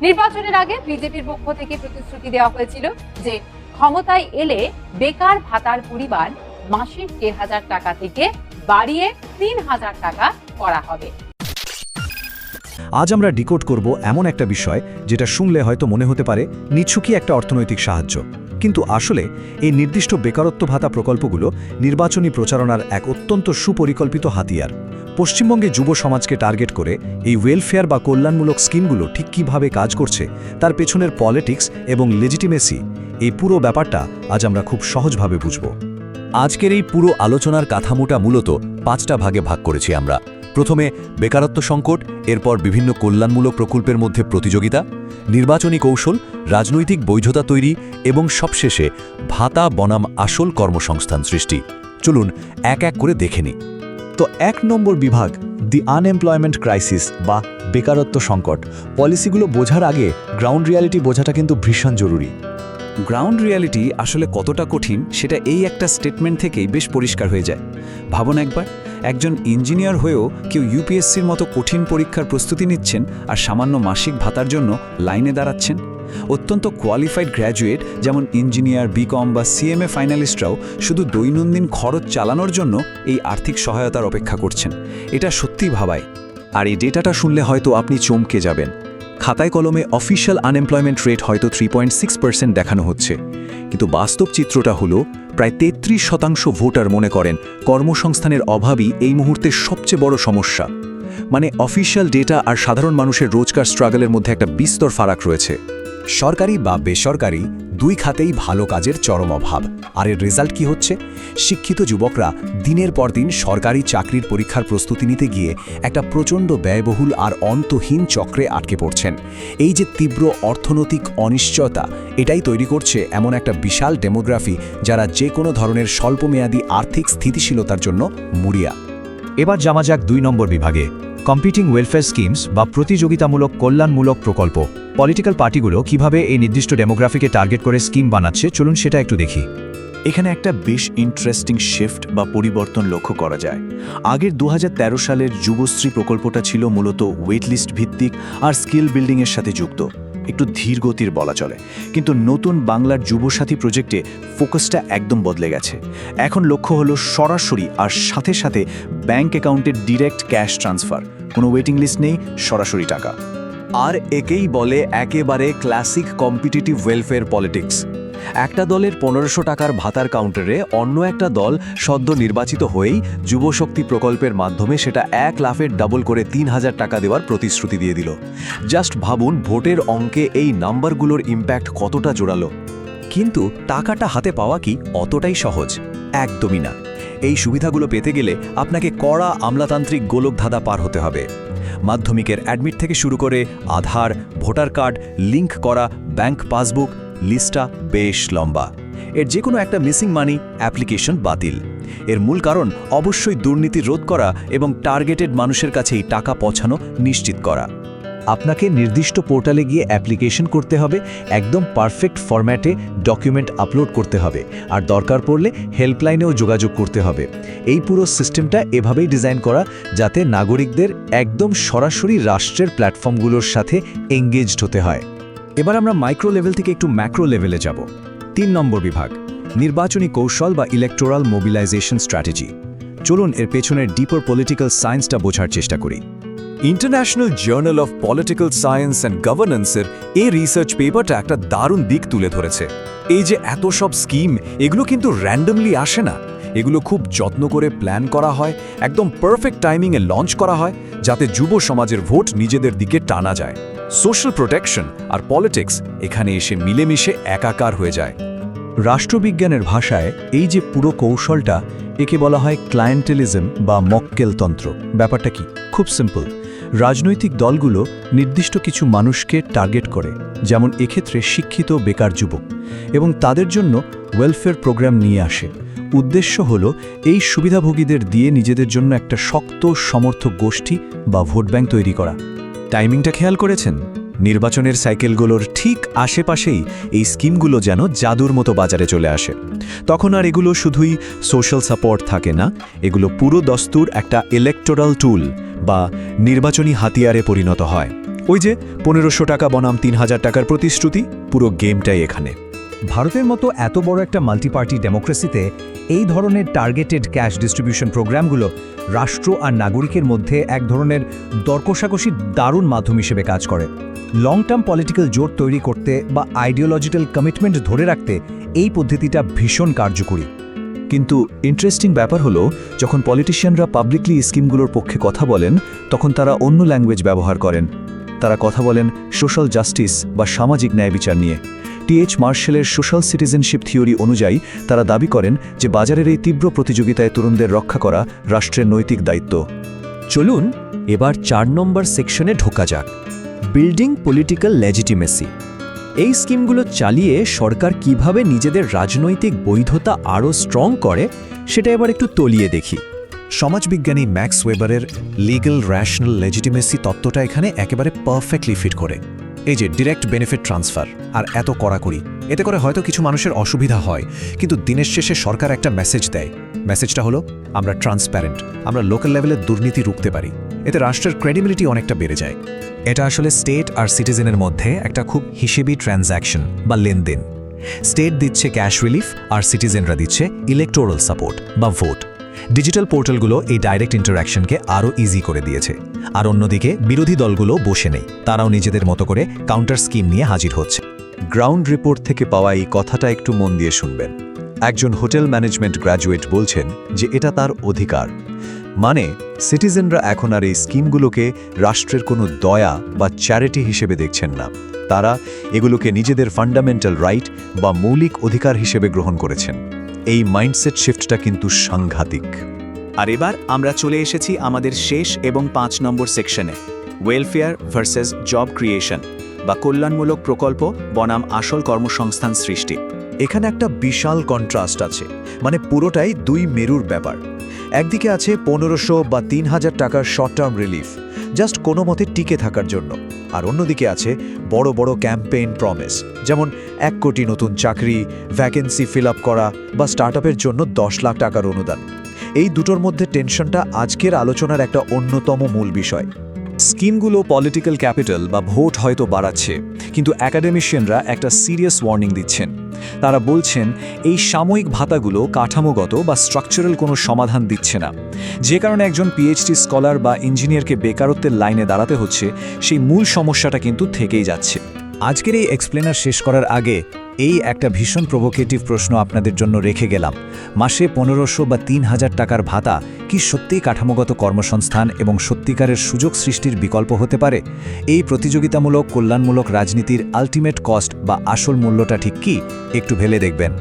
নির্বাচনের আগে বিজেপির পক্ষ থেকে প্রতিশ্রুতি দেওয়া হয়েছিল যে ক্ষমতায় এলে বেকার ভাতার পরিমাণ মাসিক ১,৫০০ টাকা থেকে বাড়িয়ে ৩,০০০ টাকা করা হবে। আজ আমরা ডিকোড করব এমন একটা বিষয় যেটা শুনলে হয়তো মনে হতে পারে নিছকই একটা অর্থনৈতিক সাহায্য, কিন্তু আসলে এই নির্দিষ্ট বেকারত্ব ভাতা প্রকল্পগুলো নির্বাচনী প্রচারণার এক অত্যন্ত সুপরিকল্পিত হাতিয়ার। পশ্চিমবঙ্গে যুব সমাজকে টার্গেট করে এই ওয়েলফেয়ার বা কল্যাণমূলক স্কিমগুলো ঠিক কীভাবে কাজ করছে তার পেছনের পলিটিক্স এবং লেজিটিমেসি, এই পুরো ব্যাপারটা আজ আমরা খুব সহজভাবে বুঝব। আজকের এই পুরো আলোচনার কাঠামোটা মূলত ৫টা ভাগে ভাগ করেছি আমরা। প্রথমে বেকারত্ব সংকট, এরপর বিভিন্ন কল্যাণমূলক প্রকল্পের মধ্যে প্রতিযোগিতা, নির্বাচনী কৌশল, রাজনৈতিক বৈধতা তৈরি এবং সবশেষে ভাতা বনাম আসল কর্মসংস্থান সৃষ্টি। চলুন এক এক করে দেখে নিই। তো ১ নম্বর বিভাগ, দি আনএমপ্লয়মেন্ট ক্রাইসিস বা বেকারত্ব সংকট। পলিসিগুলো বোঝার আগে গ্রাউন্ড রিয়ালিটি বোঝাটা কিন্তু ভীষণ জরুরি। গ্রাউন্ড রিয়ালিটি আসলে কতটা কঠিন সেটা এই একটা স্টেটমেন্ট থেকেই বেশ পরিষ্কার হয়ে যায়। ভাবুন একবার, একজন ইঞ্জিনিয়ার হয়েও কেউ ইউপিএসসির মতো কঠিন পরীক্ষার প্রস্তুতি নিচ্ছেন আর সামান্য মাসিক ভাতার জন্য লাইনে দাঁড়াচ্ছেন। অত্যন্ত কোয়ালিফাইড গ্র্যাজুয়েট যেমন ইঞ্জিনিয়ার, বিকম বা সিএমএ ফাইনালিস্টরাও শুধু দৈনন্দিন খরচ চালানোর জন্য এই আর্থিক সহায়তার অপেক্ষা করছেন। এটা সত্যিই ভাবায়। আর এই ডেটাটা শুনলে হয়তো আপনি চমকে যাবেন। খাতায় কলমে অফিশিয়াল আনএমপ্লয়মেন্ট রেট হয়তো 3.6% দেখানো হচ্ছে, কিন্তু বাস্তব চিত্রটা হলো প্রায় 33% ভোটার মনে করেন কর্মসংস্থানের অভাবই এই মুহূর্তে সবচেয়ে বড় সমস্যা। মানে অফিশিয়াল ডেটা আর সাধারণ মানুষের রোজকার স্ট্রাগলের মধ্যে একটা বিস্তর ফারাক রয়েছে। সরকারি বা বেসরকারি দুই খাতেই ভালো কাজের চরম অভাব। আর এর রেজাল্ট কি হচ্ছে? শিক্ষিত যুবকরা দিনের পর দিন সরকারি চাকরির পরীক্ষার প্রস্তুতি নিতে গিয়ে একটা প্রচণ্ড ব্যয়বহুল আর অন্তহীন চক্রে আটকে পড়ছেন। এই যে তীব্র অর্থনৈতিক অনিশ্চয়তা, এটাই তৈরি করছে এমন একটা বিশাল ডেমোগ্রাফি যারা যে কোনো ধরনের স্বল্পমেয়াদী আর্থিক স্থিতিশীলতার জন্য মরিয়া। এবার জামা যাক ২ নম্বর বিভাগে, কম্পিটিং ওয়েলফেয়ার স্কিমস বা প্রতিযোগিতামূলক কল্যাণমূলক প্রকল্প। পলিটিক্যাল পার্টিগুলো কিভাবে এই নির্দিষ্ট ডেমোগ্রাফিকে টার্গেট করে স্কিম বানাচ্ছে, চলুন সেটা একটু দেখি। এখানে একটা বেশ ইন্টারেস্টিং শিফট বা পরিবর্তন লক্ষ্য করা যায়। আগের ২০১৩ সালের যুবশ্রী প্রকল্পটা ছিল মূলত ওয়েটলিস্ট ভিত্তিক আর স্কিল বিল্ডিংয়ের সাথে যুক্ত, একটু ধীর গতির বলা চলে। কিন্তু নতুন বাংলার যুবসাথী প্রজেক্টে ফোকাসটা একদম বদলে গেছে। এখন লক্ষ্য হলো সরাসরি আর সাথে সাথে ব্যাংক অ্যাকাউন্টের ডিরেক্ট ক্যাশ ট্রান্সফার, কোনো ওয়েটিং লিস্ট নেই, সরাসরি টাকা। আর একেই বলে একেবারে ক্লাসিক কম্পিটিটিভ ওয়েলফেয়ার পলিটিক্স। একটা দলের ১৫০০ টাকার ভাতার কাউন্টারে অন্য একটা দল সদ্য নির্বাচিত হয়েই যুবশক্তি প্রকল্পের মাধ্যমে সেটা ১ লাফের ডাবল করে ৩,০০০ টাকা দেওয়ার প্রতিশ্রুতি দিয়ে দিল। জাস্ট ভাবুন ভোটের অঙ্কে এই নাম্বারগুলোর ইম্প্যাক্ট কতটা জোরালো। কিন্তু টাকাটা হাতে পাওয়া কি অতটাই সহজ? একদমই না। এই সুবিধাগুলো পেতে গেলে আপনাকে কড়া আমলাতান্ত্রিক গোলকধাঁধা পার হতে হবে। মাধ্যমিকের অ্যাডমিট থেকে শুরু করে আধার, ভোটার কার্ড, লিঙ্ক করা ব্যাংক পাসবুক, লিস্টটা বেশ লম্বা। এর যে কোনো একটা মিসিং মানি, অ্যাপ্লিকেশন বাতিল। এর মূল কারণ অবশ্যই দুর্নীতি রোধ করা এবং টার্গেটেড মানুষের কাছে এই টাকা পৌঁছানো নিশ্চিত করা। আপনাকে নির্দিষ্ট পোর্টালে গিয়ে অ্যাপ্লিকেশন করতে হবে, একদম পারফেক্ট ফরম্যাটে ডকুমেন্ট আপলোড করতে হবে, আর দরকার পড়লে হেল্পলাইনেও যোগাযোগ করতে হবে। এই পুরো সিস্টেমটা এভাবেই ডিজাইন করা যাতে নাগরিকদের একদম সরাসরি রাষ্ট্রের প্ল্যাটফর্মগুলোর সাথে এঙ্গেজড হতে হয়। এবার আমরা মাইক্রো লেভেল থেকে একটু ম্যাক্রো লেভেলে যাব। ৩ নম্বর বিভাগ, নির্বাচনী কৌশল বা ইলেকটোরাল মোবিলাইজেশন স্ট্র্যাটেজি। চলুন এর পেছনের ডিপার পলিটিক্যাল সায়েন্সটা বোঝার চেষ্টা করি। International journal of political science and গভর্নেন্সের এই রিসার্চ পেপারটা একটা দারুণ দিক তুলে ধরেছে। এই যে এত সব স্কিম, এগুলো কিন্তু র্যান্ডমলি আসে না। এগুলো খুব যত্ন করে প্ল্যান করা হয়, একদম পারফেক্ট টাইমিংয়ে লঞ্চ করা হয়, যাতে যুব সমাজের ভোট নিজেদের দিকে টানা যায়। সোশ্যাল প্রোটেকশন আর পলিটিক্স এখানে এসে মিলেমিশে একাকার হয়ে যায়। রাষ্ট্রবিজ্ঞানের ভাষায় এই যে পুরো কৌশলটা, একে বলা হয় ক্লায়েন্টেলিজম বা মক্কেলতন্ত্র। ব্যাপারটা কি? খুব সিম্পল। রাজনৈতিক দলগুলো নির্দিষ্ট কিছু মানুষকে টার্গেট করে, যেমন এক্ষেত্রে শিক্ষিত বেকার যুবক, এবং তাদের জন্য ওয়েলফেয়ার প্রোগ্রাম নিয়ে আসে। উদ্দেশ্য হলো এই সুবিধাভোগীদের দিয়ে নিজেদের জন্য একটা শক্ত সমর্থক গোষ্ঠী বা ভোট ব্যাংক তৈরি করা। টাইমিংটা খেয়াল করেছেন? নির্বাচনের সাইকেলগুলোর ঠিক আশেপাশেই এই স্কিমগুলো যেন জাদুর মতো বাজারে চলে আসে। তখন আর এগুলো শুধুই সোশ্যাল সাপোর্ট থাকে না, এগুলো পুরো দস্তুর একটা ইলেকটোরাল টুল বা নির্বাচনী হাতিয়ারে পরিণত হয়। ওই যে 1500 টাকা বনাম 3000 টাকার প্রতিশ্রুতি, পুরো গেমটাই এখানে। ভারতের মতো এত বড় একটা মাল্টিপার্টি ডেমোক্রেসিতে এই ধরনের টার্গেটেড ক্যাশ ডিস্ট্রিবিউশন প্রোগ্রামগুলো রাষ্ট্র আর নাগরিকের মধ্যে এক ধরনের দরকষাকষির দারুণ মাধ্যম হিসেবে কাজ করে। লং টার্ম পলিটিক্যাল জোট তৈরি করতে বা আইডিওলজিক্যাল কমিটমেন্ট ধরে রাখতে এই পদ্ধতিটা ভীষণ কার্যকরী। কিন্তু ইন্টারেস্টিং ব্যাপার হলো, যখন পলিটিশিয়ানরা পাবলিকলি স্কিমগুলোর পক্ষে কথা বলেন, তখন তারা অন্য ল্যাঙ্গুয়েজ ব্যবহার করেন। তারা কথা বলেন সোশ্যাল জাস্টিস বা সামাজিক ন্যায় বিচার নিয়ে। টি.এইচ. মার্শালের সোশ্যাল সিটিজেনশিপ থিওরি অনুযায়ী তারা দাবি করেন যে বাজারের এই তীব্র প্রতিযোগিতায় তরুণদের রক্ষা করা রাষ্ট্রের নৈতিক দায়িত্ব। চলুন এবার 4 নম্বর সেকশনে ঢোকা যাক, বিল্ডিং পলিটিক্যাল লেজিটিমেসি। এই স্কিমগুলো চালিয়ে সরকার কিভাবে নিজেদের রাজনৈতিক বৈধতা আরও স্ট্রং করে সেটা এবার একটু তলিয়ে দেখি। সমাজবিজ্ঞানী ম্যাক্স ওয়েবারের লিগ্যাল র্যাশনাল লেজিটিমেসি তত্ত্বটা এখানে একেবারে পারফেক্টলি ফিট করে। এই যে ডিরেক্ট বেনিফিট ট্রান্সফার আর এত কড়াকড়ি, এতে করে হয়তো কিছু মানুষের অসুবিধা হয়, কিন্তু দিনের শেষে সরকার একটা মেসেজ দেয়। মেসেজটা হলো আমরা ট্রান্সপ্যারেন্ট, আমরা লোকাল লেভেলে দুর্নীতি রুখতে পারি। এতে রাষ্ট্রের ক্রেডিবিলিটি অনেকটা বেড়ে যায়। এটা আসলে স্টেট আর সিটিজেনের মধ্যে একটা খুব হিসেবি ট্রানজ্যাকশন বা লেনদেন। স্টেট দিচ্ছে ক্যাশ রিলিফ আর সিটিজেনরা দিচ্ছে ইলেকটোরাল সাপোর্ট বা ভোট। ডিজিটাল পোর্টালগুলো এই ডাইরেক্ট ইন্টারাকশনকে আরও ইজি করে দিয়েছে। আর অন্যদিকে বিরোধী দলগুলো বসে নেই, তারাও নিজেদের মতো করে কাউন্টার স্কিম নিয়ে হাজির হচ্ছে। গ্রাউন্ড রিপোর্ট থেকে পাওয়া এই কথাটা একটু মন দিয়ে শুনবেন। একজন হোটেল ম্যানেজমেন্ট গ্র্যাজুয়েট বলছেন যে এটা তার অধিকার। মানে সিটিজেনরা এখন আর এই স্কিমগুলোকে রাষ্ট্রের কোনো দয়া বা চ্যারিটি হিসেবে দেখছেন না, তারা এগুলোকে নিজেদের ফান্ডামেন্টাল রাইট বা মৌলিক অধিকার হিসেবে গ্রহণ করেছেন। এই মাইন্ডসেট শিফটটা কিন্তু সাংঘাতিক। আর এবার আমরা চলে এসেছি আমাদের শেষ এবং 5 নম্বর সেকশনে, ওয়েলফেয়ার ভার্সেস জব ক্রিয়েশন বা কল্যাণমূলক প্রকল্প বনাম আসল কর্মসংস্থান সৃষ্টি। এখানে একটা বিশাল কন্ট্রাস্ট আছে, মানে পুরোটাই দুই মেরুর ব্যাপার। একদিকে আছে 1500 বা 3000 টাকার শর্ট টার্ম রিলিফ, জাস্ট কোনো মতে টিকে থাকার জন্য। আর অন্যদিকে আছে বড় বড় ক্যাম্পেইন প্রমিস, যেমন 1 কোটি নতুন চাকরি, ভ্যাকেন্সি ফিল আপ করা বা স্টার্টআপের জন্য 10 লাখ টাকার অনুদান। এই দুটোর মধ্যে টেনশনটা আজকের আলোচনার একটা অন্যতম মূল বিষয়। স্কিমগুলো পলিটিক্যাল ক্যাপিটাল বা ভোট হয়তো বাড়াচ্ছে, কিন্তু অ্যাকাডেমিশিয়ানরা একটা সিরিয়াস ওয়ার্নিং দিচ্ছেন। তারা বলছেন এই সাময়িক ভাতাগুলো কাঠামোগত বা স্ট্রাকচারাল কোনো সমাধান দিচ্ছে না। যে কারণে একজন পিএইচডি স্কলার বা ইঞ্জিনিয়ারকে বেকারত্বের লাইনে দাঁড়াতে হচ্ছে, সেই মূল সমস্যাটা কিন্তু থেকেই যাচ্ছে। আজকের এই এক্সপ্লেনার শেষ করার আগে এই একটা ভীষণ প্রভোকেটিভ প্রশ্ন আপনাদের জন্য রেখে গেলাম। মাসে 1500 বা 3000 টাকার ভাতা কি সত্যিই কাঠামোগত কর্মসংস্থান এবং সত্যিকারের সুযোগ সৃষ্টির বিকল্প হতে পারে? এই প্রতিযোগিতামূলক কল্যাণমূলক রাজনীতির আলটিমেট কস্ট বা আসল মূল্যটা ঠিক কি, একটু ভেবে দেখবেন।